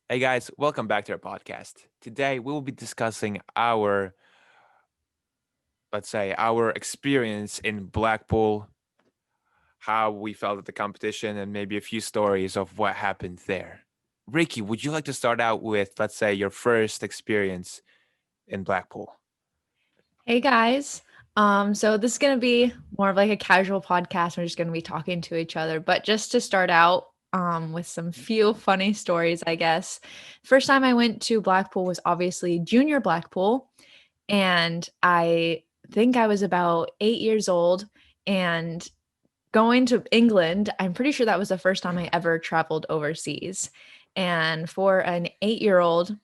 Hey guys, welcome back to our podcast. Today we will be discussing our, let's say, our experience in Blackpool, how we felt at the competition, and maybe a few stories of what happened there. Ricky, would you like to start out with, let's say, your first experience in Blackpool? Hey guys. So this is gonna be more of like a casual podcast. We're just gonna be talking to each other. But just to start out, with some few funny stories, I guess. First time I went to Blackpool was obviously junior Blackpool, and I think I was about 8 years old. And going to England, I'm pretty sure that was the first time I ever traveled overseas. And for an 8-year-old,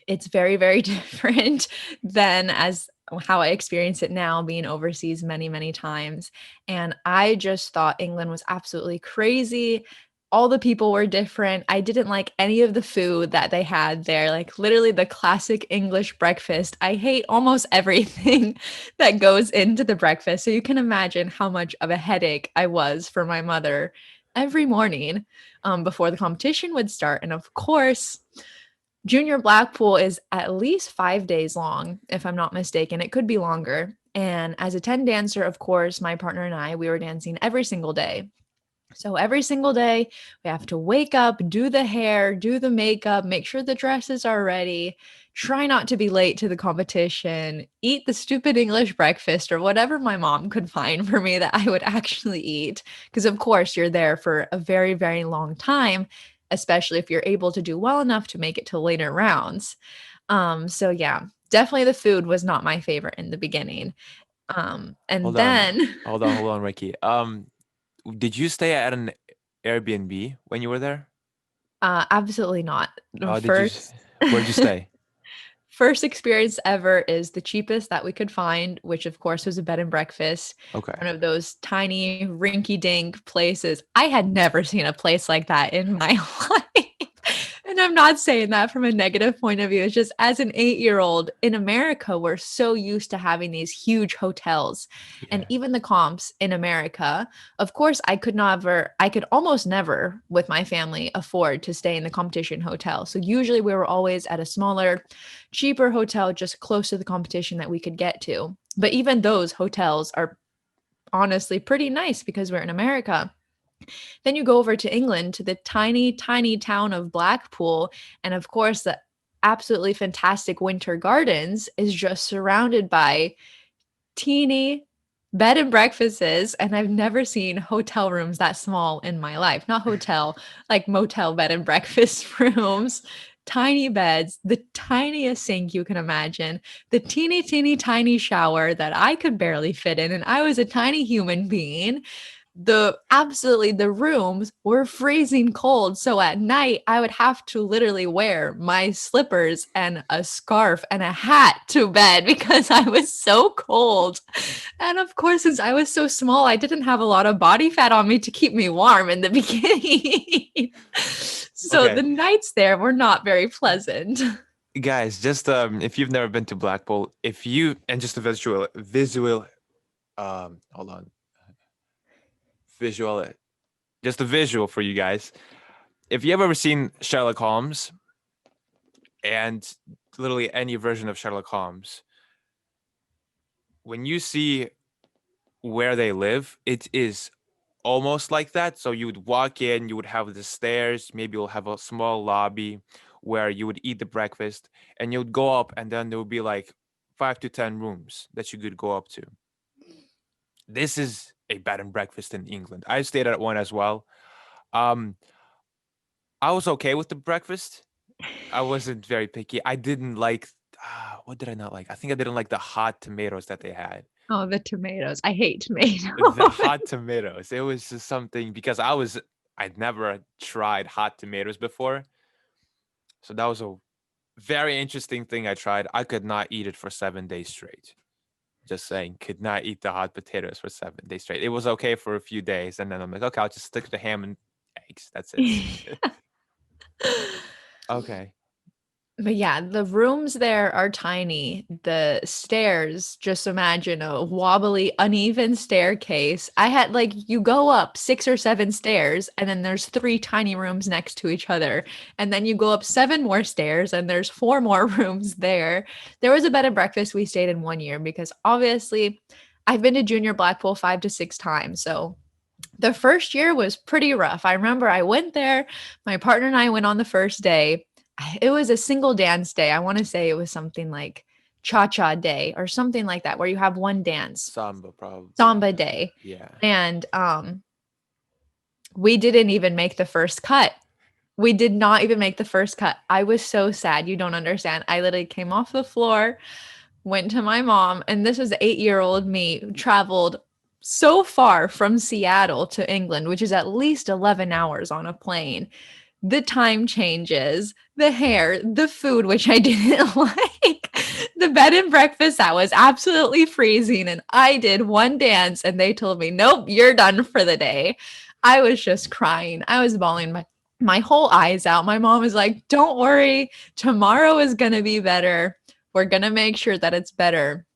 it's very, very different than as how I experience it now, being overseas many, many times. And I just thought England was absolutely crazy. All the people were different. I didn't like any of the food that they had there, like literally the classic English breakfast. I hate almost everything that goes into the breakfast. So you can imagine how much of a headache I was for my mother every morning before the competition would start. And of course, Junior Blackpool is at least 5 days long, if I'm not mistaken. It could be longer. And as a 10 dancer, of course, my partner and I, we were dancing every single day. So every single day, we have to wake up, do the hair, do the makeup, make sure the dresses are ready, try not to be late to the competition, eat the stupid English breakfast or whatever my mom could find for me that I would actually eat. Because, of course, you're there for a very, very long time, especially if you're able to do well enough to make it to later rounds. So yeah, definitely the food was not my favorite in the beginning. And Hold on, then hold on, Ricky. Did you stay at an Airbnb when you were there? absolutely not. The Oh, did you? Where did you stay? first experience ever is the cheapest that we could find, which of course was a bed and breakfast, Okay. one of those tiny rinky dink places. I had never seen a place like that in my life. And I'm not saying that from a negative point of view. It's just as an 8-year old in America, we're so used to having these huge hotels. And Yeah. even the comps in America, of course, I could almost never with my family afford to stay in the competition hotel. So usually we were always at a smaller, cheaper hotel just close to the competition that we could get to. But even those hotels are honestly pretty nice because we're in America. Then you go over to England to the tiny, tiny town of Blackpool. And of course, the absolutely fantastic winter gardens is just surrounded by teeny bed and breakfasts. And I've never seen hotel rooms that small in my life. Not hotel, like motel bed and breakfast rooms. Tiny beds, the tiniest sink you can imagine, the teeny, teeny, tiny shower that I could barely fit in. And I was a tiny human being. The rooms were freezing cold, so at night I would have to literally wear my slippers and a scarf and a hat to bed because I was so cold. And of course, since I was so small, I didn't have a lot of body fat on me to keep me warm in the beginning. So Okay. the nights there were not very pleasant. Guys, just if you've never been to Blackpool, if you and just a visual hold on. Visual just a visual for you guys. If you have ever seen Sherlock Holmes and literally any version of Sherlock Holmes, when you see where they live, it is almost like that. So you would walk in, you would have the stairs, maybe you'll have a small lobby where you would eat the breakfast, and you would go up, and then there would be like 5 to 10 rooms that you could go up to. This is a bed and breakfast in England. I stayed at one as well. Um, I was okay with the breakfast. I wasn't very picky. I didn't like what did I not like? I think I didn't like the hot tomatoes that they had. Oh, the tomatoes. I hate tomatoes. The hot tomatoes. It was just something because I'd never tried hot tomatoes before. So that was a very interesting thing I tried. I could not eat it for 7 days straight. Just saying, could not eat the hot potatoes for 7 days straight. It was okay for a few days, and then I'm like, okay, I'll just stick to ham and eggs. That's it. Okay. But yeah, the rooms there are tiny. The stairs, just imagine a wobbly, uneven staircase. I had like you go up 6 or 7 stairs, and then there's three tiny rooms next to each other. And then you go up 7 more stairs, and there's four more rooms there. There was a bed and breakfast we stayed in 1 year because obviously I've been to Junior Blackpool 5 to 6 times. So the first year was pretty rough. I remember I went there, my partner and I went on the first day. It was a single dance day. I want to say it was something like cha-cha day or something like that, where you have one dance, Samba, probably. samba day. Yeah. And we didn't even make the first cut. We did not even make the first cut. I was so sad. You don't understand. I literally came off the floor, went to my mom, and this was 8-year-old me, traveled so far from Seattle to England, which is at least 11 hours on a plane. The time changes, the hair, the food, which I didn't like, the bed and breakfast that was absolutely freezing. And I did one dance and they told me, nope, you're done for the day. I was just crying. I was bawling my whole eyes out. My mom was like, don't worry, tomorrow is going to be better. We're going to make sure that it's better.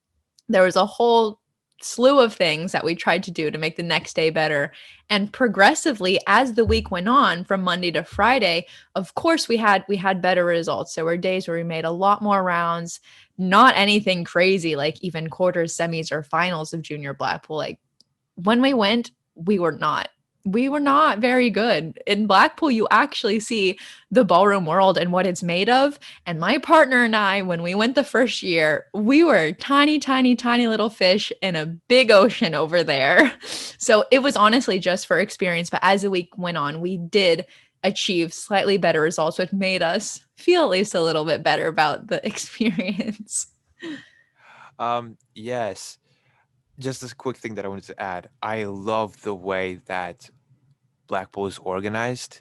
There was a whole slew of things that we tried to do to make the next day better. And progressively, as the week went on from Monday to Friday, of course we had better results. There were days where we made a lot more rounds, not anything crazy like even quarters, semis, or finals of Junior Blackpool. Like when we went, we were not very good. In Blackpool, you actually see the ballroom world and what it's made of. And my partner and I, when we went the first year, we were tiny, tiny, tiny little fish in a big ocean over there. So it was honestly just for experience. But as the week went on, we did achieve slightly better results, which made us feel at least a little bit better about the experience. Yes. Just this quick thing that I wanted to add. I love the way that Blackpool is organized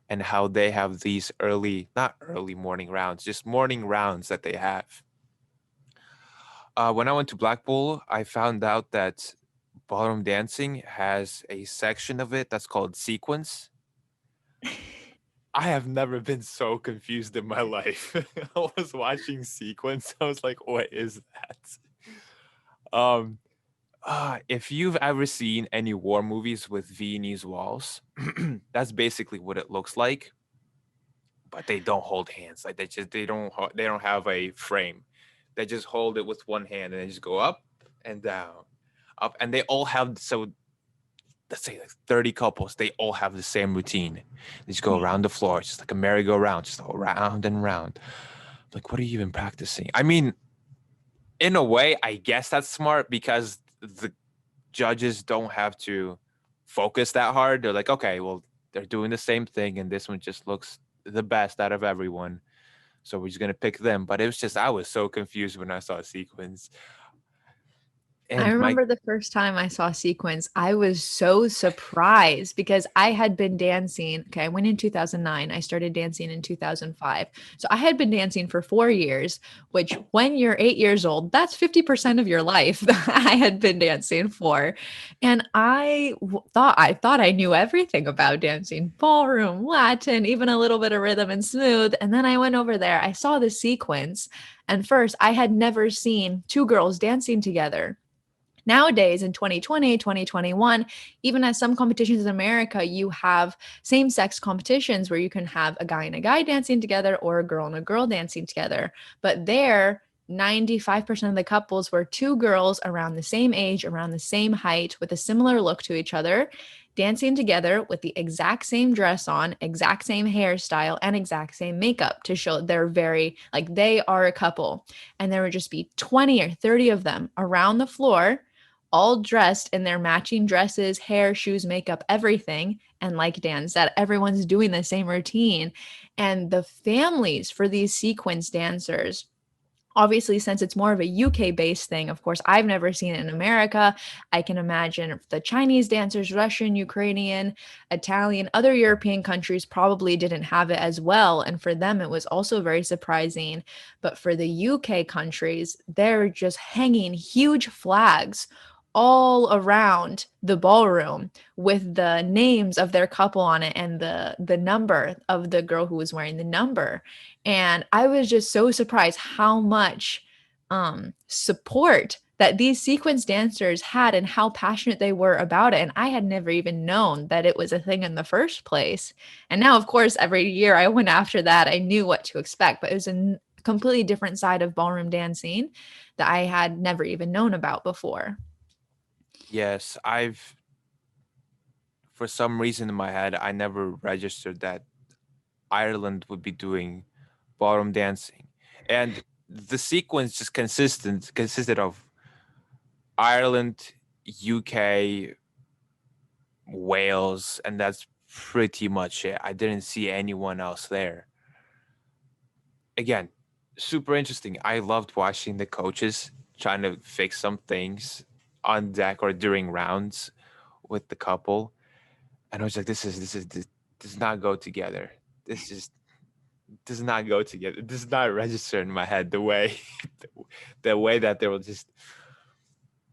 and how they have these early, not early morning rounds, just morning rounds that they have. When I went to Blackpool, I found out that ballroom dancing has a section of it that's called sequence. I have never been so confused in my life. I was watching sequence. I was like, what is that? Um, if you've ever seen any war movies with Viennese walls, that's basically what it looks like. But they don't hold hands. Like they don't have a frame. They just hold it with one hand and they just go up and down, up, and they all have so let's say like 30 couples. They all have the same routine. They just go around the floor, just like a merry-go-round, just all round and round. Like, what are you even practicing? I mean, in a way, I guess that's smart because the judges don't have to focus that hard. They're like, okay, well, they're doing the same thing, and this one just looks the best out of everyone. So we're just gonna pick them. But it was just I was so confused when I saw sequence. I And my remember the first time I saw Sequence, I was so surprised because I had been dancing. Okay, I went in 2009. I started dancing in 2005. So I had been dancing for 4 years, which when you're 8 years old, that's 50% of your life that I had been dancing for. And I thought I knew everything about dancing, ballroom, Latin, even a little bit of rhythm and smooth. And then I went over there, I saw the sequence. And first, I had never seen two girls dancing together. Nowadays in 2020, 2021, even at some competitions in America, you have same sex competitions where you can have a guy and a guy dancing together or a girl and a girl dancing together. But there, 95% of the couples were two girls around the same age, around the same height, with a similar look to each other, dancing together with the exact same dress on, exact same hairstyle, and exact same makeup to show they're very, like, they are a couple. And there would just be 20 or 30 of them around the floor, all dressed in their matching dresses, hair, shoes, makeup, everything. And like Dan said, everyone's doing the same routine. And the families for these sequence dancers, obviously, since it's more of a UK based thing, of course, I've never seen it in America. I can imagine the Chinese dancers, Russian, Ukrainian, Italian, other European countries probably didn't have it as well. And for them, it was also very surprising. But for the UK countries, they're just hanging huge flags all around the ballroom with the names of their couple on it and the number of the girl who was wearing the number. And I was just so surprised how much support that these sequence dancers had and how passionate they were about it. And I had never even known that it was a thing in the first place. And now, of course, every year I went after that, I knew what to expect, but it was a completely different side of ballroom dancing that I had never even known about before. Yes, I've for some reason in my head I never registered that Ireland would be doing ballroom dancing. And the sequence just consisted of Ireland, UK, Wales, and that's pretty much it. I didn't see anyone else there. Again, super interesting. I loved watching the coaches trying to fix some things on deck or during rounds with the couple. And I was like, this does not go together. This just does not go together. It does not register in my head the way the way that they were just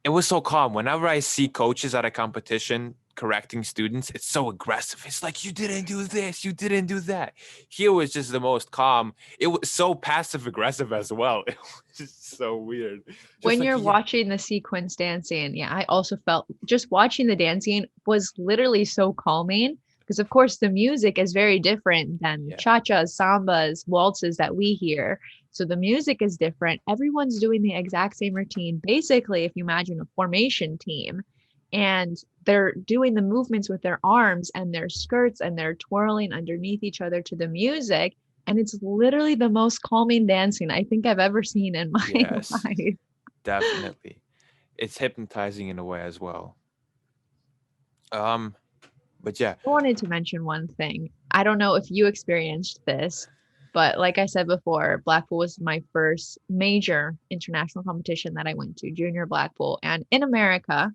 it was so calm. Whenever I see coaches at a competition correcting students, it's so aggressive. It's like, you didn't do this, you didn't do that. Here was just the most calm. It was so passive aggressive as well. It was just so weird. Just When like you're watching the sequence dancing, yeah, I also felt just watching the dancing was literally so calming because, of course, the music is very different than cha-chas, sambas, waltzes that we hear. So the music is different. Everyone's doing the exact same routine. Basically, if you imagine a formation team, and they're doing the movements with their arms and their skirts and they're twirling underneath each other to the music. And it's literally the most calming dancing I think I've ever seen in my yes, life. definitely. It's hypnotizing in a way as well. But yeah, I wanted to mention one thing. I don't know if you experienced this, but like I said before, Blackpool was my first major international competition that I went to, Junior Blackpool. And in America,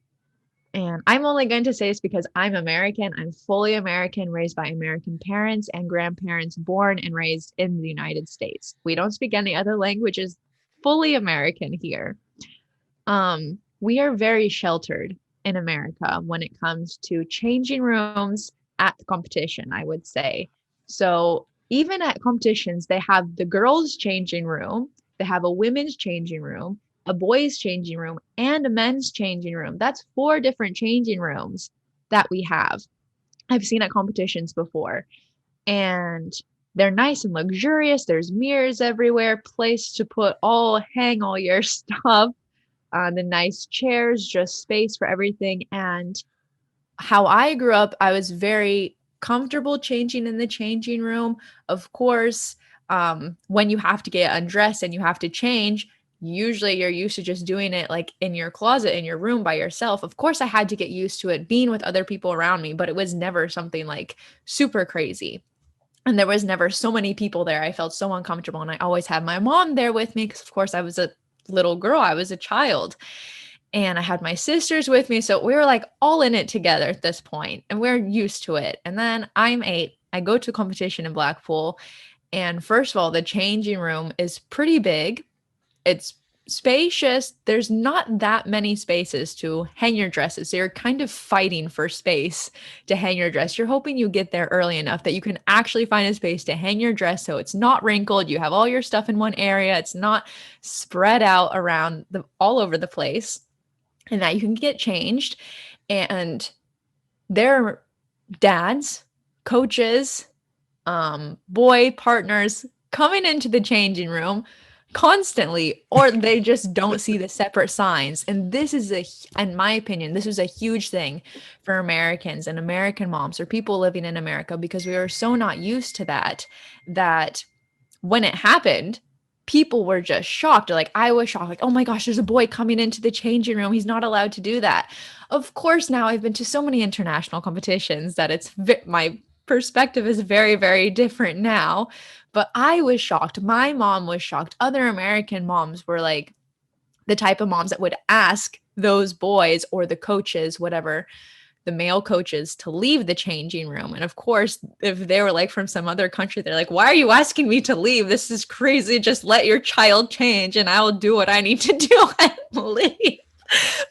and I'm only going to say this because I'm American. I'm fully American, raised by American parents and grandparents, born and raised in the United States. We don't speak any other languages, fully American here. We are very sheltered in America when it comes to changing rooms at the competition, I would say. So even at competitions, they have the girls' changing room, they have a women's changing room, a boys' changing room, and a men's changing room. That's 4 different changing rooms that we have. I've seen at competitions before. And they're nice and luxurious. There's mirrors everywhere, place to hang all your stuff, the nice chairs, just space for everything. And how I grew up, I was very comfortable changing in the changing room. Of course, when you have to get undressed and you have to change, usually you're used to just doing it like in your closet, in your room by yourself. Of course, I had to get used to it being with other people around me, but it was never something like super crazy. And there was never so many people there. I felt so uncomfortable. And I always had my mom there with me because, of course, I was a little girl, I was a child. And I had my sisters with me. So we were like all in it together at this point, and we're used to it. And then I'm 8. I go to a competition in Blackpool. And first of all, the changing room is pretty big. It's spacious. There's not that many spaces to hang your dresses. So you're kind of fighting for space to hang your dress. You're hoping you get there early enough that you can actually find a space to hang your dress so it's not wrinkled. You have all your stuff in one area. It's not spread out around all over the place, and that you can get changed. And their dads, coaches, boy partners coming into the changing room constantly, or they just don't see the separate signs. And this is in my opinion, this was a huge thing for Americans and American moms or people living in America, because we were so not used to that when it happened, people were just shocked. Like, I was shocked, like, oh my gosh, there's a boy coming into the changing room. He's not allowed to do that. Of course, now I've been to so many international competitions that my perspective is very, very different now. But I was shocked. My mom was shocked. Other American moms were like the type of moms that would ask those boys or the coaches, whatever, the male coaches, to leave the changing room. And of course, if they were like from some other country, they're like, why are you asking me to leave? This is crazy. Just let your child change and I'll do what I need to do and leave.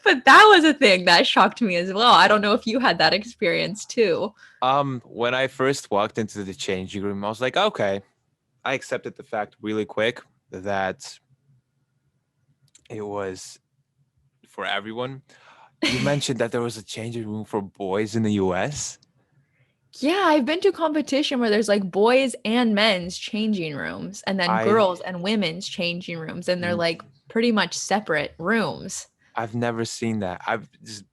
But that was a thing that shocked me as well. I don't know if you had that experience too. When I first walked into the changing room, I was like, okay, I accepted the fact really quick that it was for everyone. You mentioned that there was a changing room for boys in the US. Yeah, I've been to competition where there's like boys and men's changing rooms and then I girls and women's changing rooms and they're like pretty much separate rooms. I've never seen that. I've just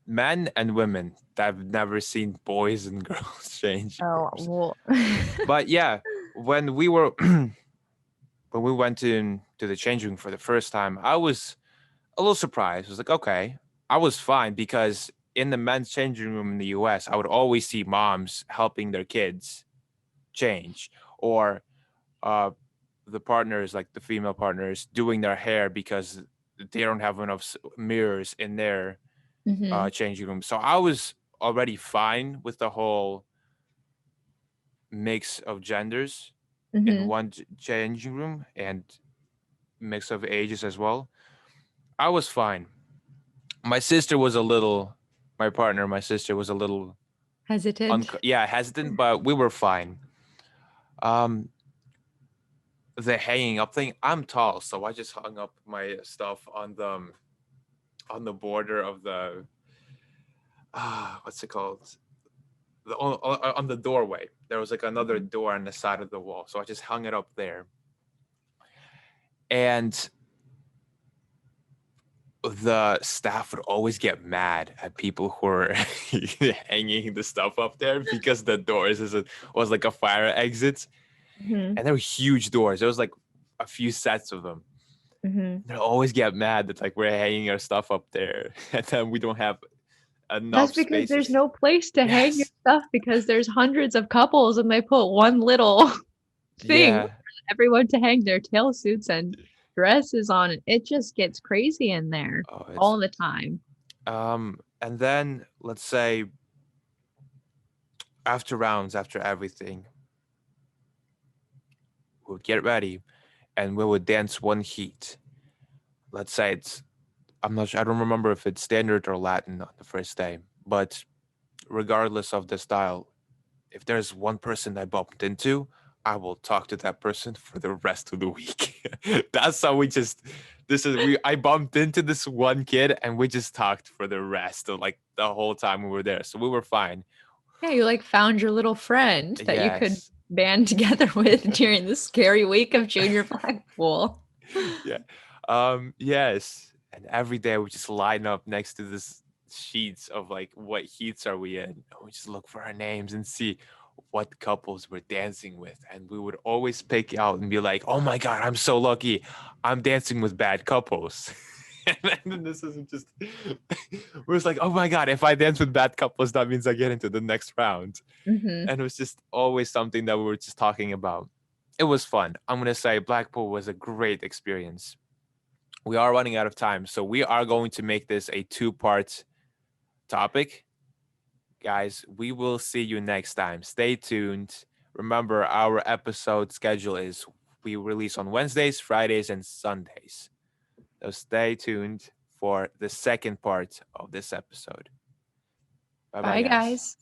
men and women. I've never seen boys and girls changing Oh, rooms. well. But yeah, when we were when we went to the changing room for the first time, I was a little surprised. I was like, okay, I was fine because in the men's changing room in the US, I would always see moms helping their kids change, or uh, the partners, like the female partners, doing their hair because they don't have enough mirrors in their Hmm. changing room. So I was already fine with the whole mix of genders in Hmm. one changing room and mix of ages as well. I was fine. My sister was a little, my partner, my sister was a little, Hesitant. yeah, hesitant, but we were fine. Um, the hanging up thing. I'm tall, so I just hung up my stuff on the border of the what's it called? On the doorway. There was like another Mhm. door on the side of the wall, so I just hung it up there. And the staff would always get mad at people who were hanging the stuff up there because the doors was like a fire exit, Mhm. and they were huge doors. There was like a few sets of them. Mhm. They always get mad that like we're hanging our stuff up there and then we don't have That's enough because there's spaces. no place to hang your Yes. stuff because there's hundreds of couples and they put one little thing Yeah. for everyone to hang their tail suits and dresses on. It just gets crazy in there Oh, it's all the time. and then let's say after rounds, after everything, we would get ready and we would dance one heat. Let's say it's I'm not sure, I don't remember if it's standard or Latin on the first day, but regardless of the style, if there's one person I bumped into, I will talk to that person for the rest of the week. That's how we just this is we I bumped into this one kid and we just talked for the rest of like the whole time we were there. So we were fine. Yeah, you like found your little friend that you could Yes. band together with during the scary week of Junior Blackpool. Yeah. Yes. And every day we just line up next to this sheets of like what heats are we in. And we just look for our names and see what couples we're dancing with. And we would always pick out and be like, oh my God, I'm so lucky. I'm dancing with bad couples. And then this isn't just we're just like, oh my God, if I dance with bad couples, that means I get into the next round. Hmm. And it was just always something that we were just talking about. It was fun. I'm gonna say Blackpool was a great experience. We are running out of time, so we are going to make this a two-part topic. Guys, we will see you next time. Stay tuned. Remember, our episode schedule is we release on Wednesdays, Fridays, and Sundays. So stay tuned for the second part of this episode. Bye bye, Bye, guys. guys.